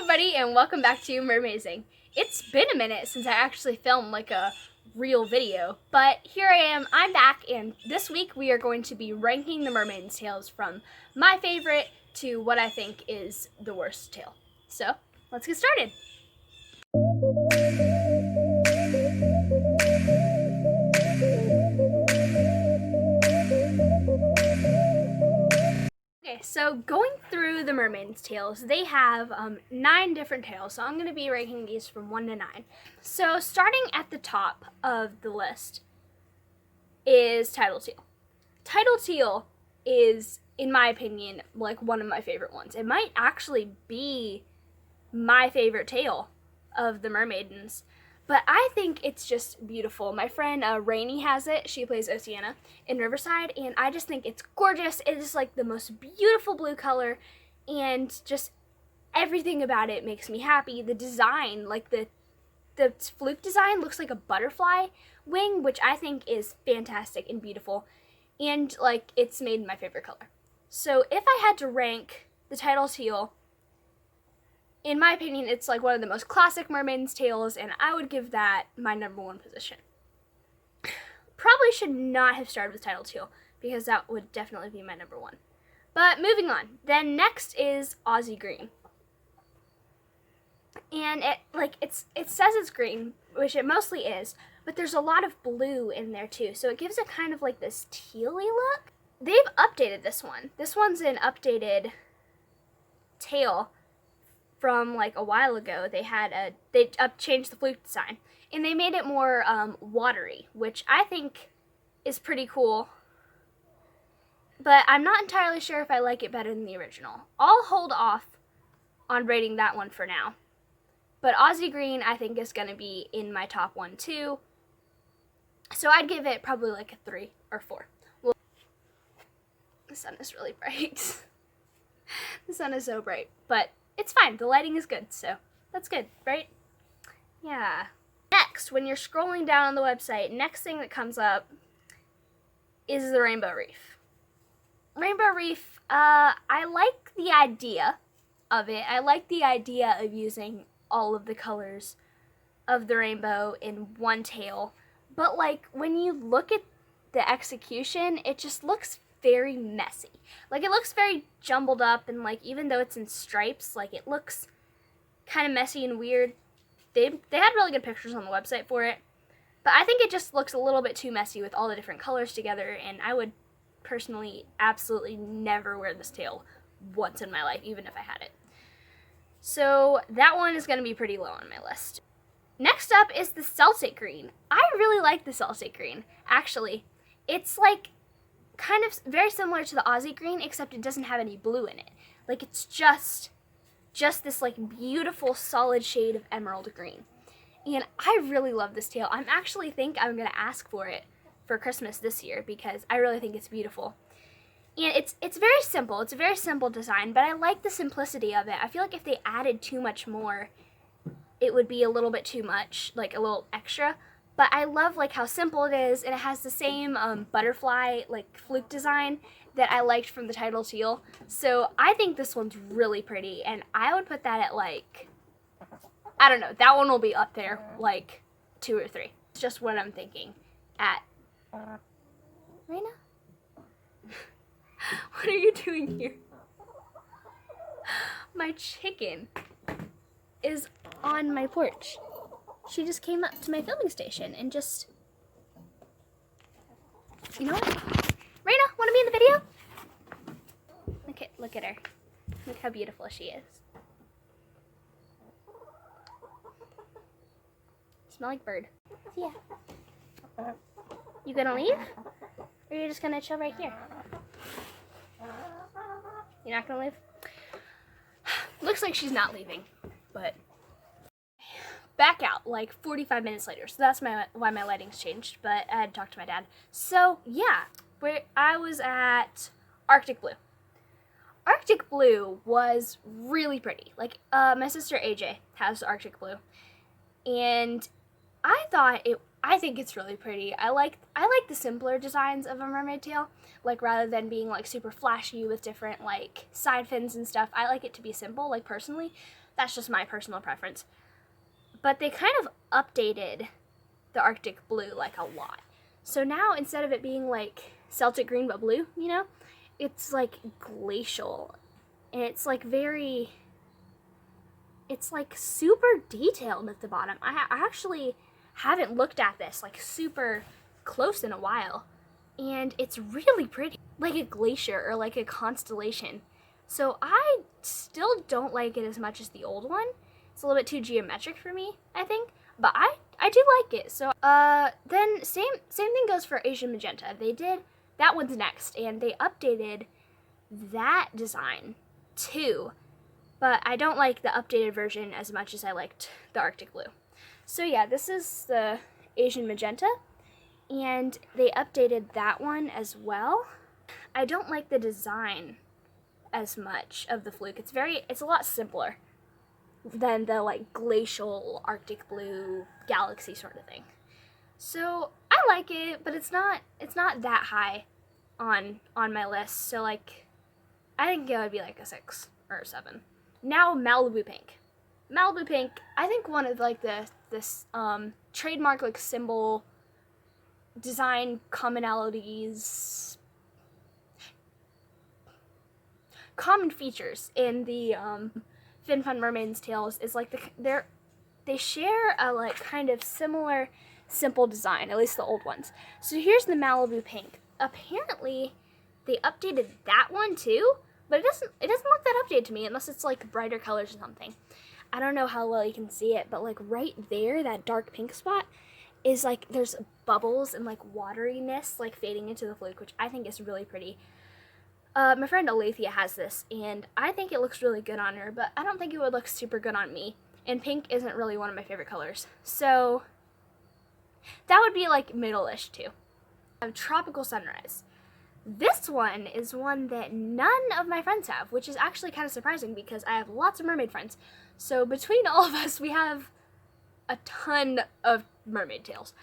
everybody, and welcome back to Mermazing. It's been a minute since I actually filmed like a real video, but here I am, I'm back, and this week we are going to be ranking the mermaid's tails from my favorite to what I think is the worst tail. So, let's get started. Okay, so going through the mermaid's tails, they have 9 different tails, so I'm going to be ranking these from 1 to 9. So starting at the top of the list is Tidal Teal. Tidal Teal is, in my opinion, like one of my favorite ones. It might actually be my favorite tail of the mermaidens. But I think it's just beautiful. My friend Rainey has it. She plays Oceana in Riverside, and I just think it's gorgeous. It is like the most beautiful blue color, and just everything about it makes me happy. The design, like the fluke design, looks like a butterfly wing, which I think is fantastic and beautiful, and like it's made my favorite color. So if I had to rank the Tidal Teal, in my opinion, it's like one of the most classic mermaid's tails, and I would give that my #1 position. Probably should not have started with Tidal Teal, because that would definitely be my #1. But moving on, then next is Aussie Green. And it says it's green, which it mostly is, but there's a lot of blue in there too, so it gives it kind of like this tealy look. They've updated this one. This one's an updated tail from like a while ago. They changed the fluke design, and they made it more watery, which I think is pretty cool, but I'm not entirely sure if I like it better than the original. I'll hold off on rating that one for now, but Aussie Green I think is going to be in my top 1 too, so I'd give it probably like a 3 or 4. Well, the sun is really bright. The sun is so bright, but it's fine. The lighting is good, so that's good, right? Yeah. Next, when you're scrolling down on the website, next thing that comes up is the Rainbow Reef. Rainbow Reef, I like the idea of it. I like the idea of using all of the colors of the rainbow in one tail, but like when you look at the execution, it just looks very messy. Like it looks very jumbled up, and like even though it's in stripes, like it looks kind of messy and weird. They had really good pictures on the website for it, but I think it just looks a little bit too messy with all the different colors together, and I would personally absolutely never wear this tail once in my life, even if I had it. So that one is going to be pretty low on my list. Next up is the Celtic Green. I really like the Celtic Green, actually. It's like kind of very similar to the Aussie Green, except it doesn't have any blue in it. Like it's just this like beautiful solid shade of emerald green. And I really love this tail. I'm actually think I'm gonna ask for it for Christmas this year, because I really think it's beautiful. And it's very simple. It's a very simple design, but I like the simplicity of it. I feel like if they added too much more, it would be a little bit too much, like a little extra. But I love like how simple it is, and it has the same butterfly like fluke design that I liked from the Tidal Teal. So I think this one's really pretty, and I would put that at like, I don't know, that one will be up there like 2 or 3. It's just what I'm thinking. At Raina? What are you doing here? My chicken is on my porch. She just came up to my filming station and just, you know what? Raina, want to be in the video? Look at her. Look how beautiful she is. Smell like bird. Yeah. You gonna leave? Or are you just gonna chill right here? You're not gonna leave? Looks like she's not leaving, but back out like 45 minutes later, so that's why my lighting's changed, but I had to talk to my dad. So yeah, I was at Arctic Blue. Arctic Blue was really pretty. Like my sister AJ has Arctic Blue, and I thought I think it's really pretty. I like the simpler designs of a mermaid tail. Like, rather than being like super flashy with different like side fins and stuff, I like it to be simple, like personally. That's just my personal preference. But they kind of updated the Arctic blue like a lot. So now instead of it being like Celtic green but blue, you know, it's like glacial. And it's like it's like super detailed at the bottom. I actually haven't looked at this like super close in a while, and it's really pretty, like a glacier or like a constellation. So I still don't like it as much as the old one. It's a little bit too geometric for me, I think, but I do like it. So then same thing goes for Asian Magenta. They did that one's next, and they updated that design too, but I don't like the updated version as much as I liked the Arctic blue. So yeah, this is the Asian Magenta, and they updated that one as well. I don't like the design as much of the fluke. It's a lot simpler than the like glacial Arctic blue galaxy sort of thing. So I like it, but it's not that high on my list. So like, I think it would be like a 6 or a 7. Now Malibu Pink. Malibu Pink, I think one of like this trademark like symbol design commonalities, common features in the Fin Fun Mermaidens tails is like they share a like kind of similar simple design, at least the old ones. So here's the Malibu Pink. Apparently they updated that one too, but it doesn't look that updated to me unless it's like brighter colors or something. I don't know how well you can see it, but like right there, that dark pink spot is like there's bubbles and like wateriness like fading into the fluke, which I think is really pretty. My friend Alethea has this, and I think it looks really good on her, but I don't think it would look super good on me. And pink isn't really one of my favorite colors, so that would be like middle-ish too. Tropical Sunrise. This one is one that none of my friends have, which is actually kind of surprising because I have lots of mermaid friends. So between all of us, we have a ton of mermaid tails.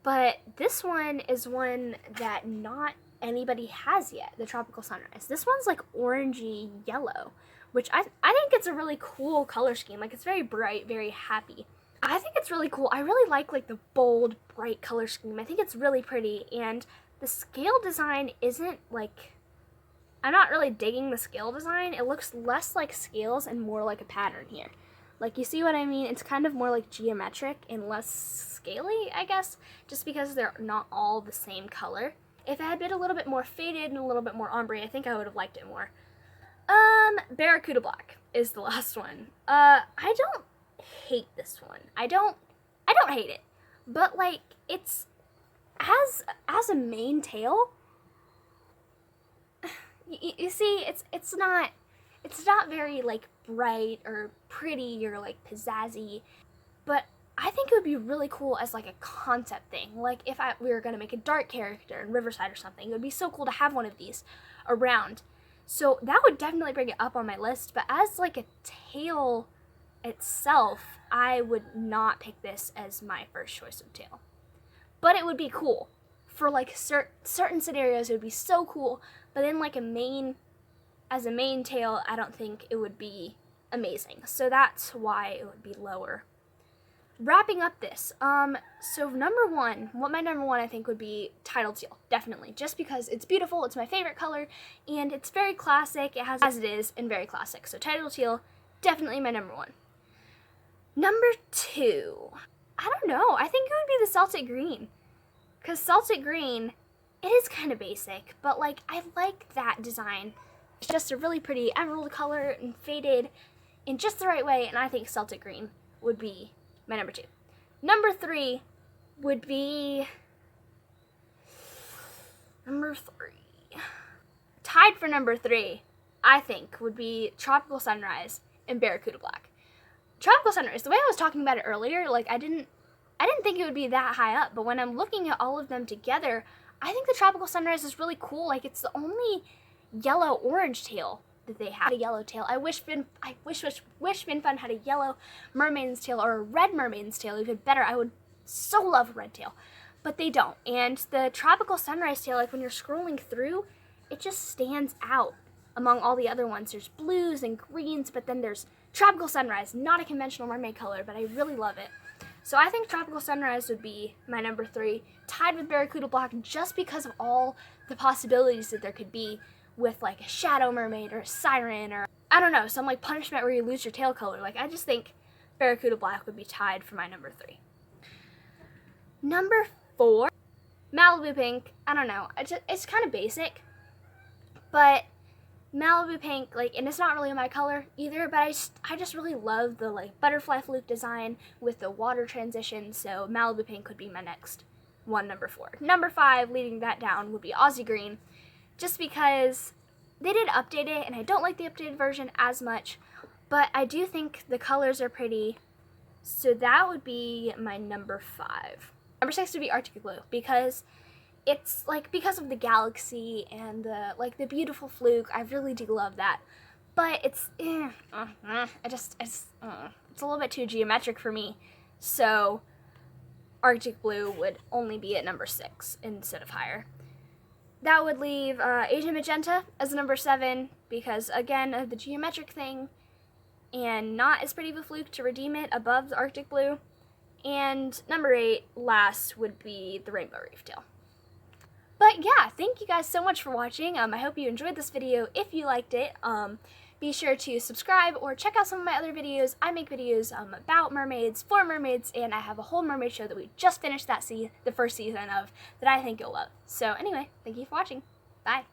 But this one is one that not anybody has yet, the Tropical Sunrise. This one's like orangey yellow, which I think it's a really cool color scheme. Like, it's very bright, very happy. I think it's really cool. I really like the bold, bright color scheme. I think it's really pretty, and the scale design isn't like, I'm not really digging the scale design. It looks less like scales and more like a pattern here. Like, you see what I mean? It's kind of more like geometric and less scaly, I guess, just because they're not all the same color. If it had been a little bit more faded and a little bit more ombre, I think I would have liked it more. Barracuda Black is the last one. I don't hate this one. I don't hate it. But like, it's as a main tail, you see, it's not very like bright or pretty or like pizzazzy, but I think it would be really cool as like a concept thing. Like, if we were gonna make a dark character in Riverside or something, it would be so cool to have one of these around. So that would definitely bring it up on my list, but as like a tail itself, I would not pick this as my first choice of tail. But it would be cool. For like certain scenarios, it would be so cool, but then like as a main tail, I don't think it would be amazing. So that's why it would be lower. Wrapping up this, so what my number one I think would be Tidal Teal, definitely, just because it's beautiful, it's my favorite color, and it's very classic, it has as it is, and very classic. So Tidal Teal, definitely my number one. Number two, I don't know, I think it would be the Celtic Green, because Celtic Green, it is kind of basic, but like, I like that design. It's just a really pretty emerald color and faded in just the right way, and I think Celtic Green would be my number two. Number three would be tied for number three, I think, would be Tropical Sunrise and Barracuda Black. Tropical Sunrise, the way I was talking about it earlier, like I didn't think it would be that high up, but when I'm looking at all of them together, I think the Tropical Sunrise is really cool. Like, it's the only yellow-orange tail that they have. A yellow tail. I wish Fin Fun had a yellow mermaiden's tail or a red mermaiden's tail. Even better. I would so love a red tail, but they don't. And the tropical sunrise tail, like when you're scrolling through, it just stands out among all the other ones. There's blues and greens, but then there's tropical sunrise, not a conventional mermaid color, but I really love it. So I think tropical sunrise would be my number 3, tied with barracuda black, just because of all the possibilities that there could be with like a shadow mermaid or a siren, or I don't know, some like punishment where you lose your tail color. Like I just think barracuda black would be tied for my number 3. Number 4, Malibu pink. I don't know, it's kind of basic, but Malibu pink, like, and it's not really my color either, but I just really love the like butterfly fluke design with the water transition, so Malibu pink would be my next one, number 4. Number 5, leading that down, would be Aussie green, just because they did update it, and I don't like the updated version as much, but I do think the colors are pretty, so that would be my number 5. Number 6 would be Arctic blue, because it's like, because of the galaxy and the like the beautiful fluke, I really do love that. But it's it's a little bit too geometric for me. So Arctic blue would only be at number 6 instead of higher. That would leave Asian magenta as number 7, because again of the geometric thing, and not as pretty of a fluke to redeem it above the Arctic blue. And number 8, last, would be the rainbow reef tail. But yeah, thank you guys so much for watching. I hope you enjoyed this video. If you liked it, be sure to subscribe or check out some of my other videos. I make videos about mermaids, for mermaids, and I have a whole mermaid show that we just finished the first season of that I think you'll love. So anyway, thank you for watching. Bye.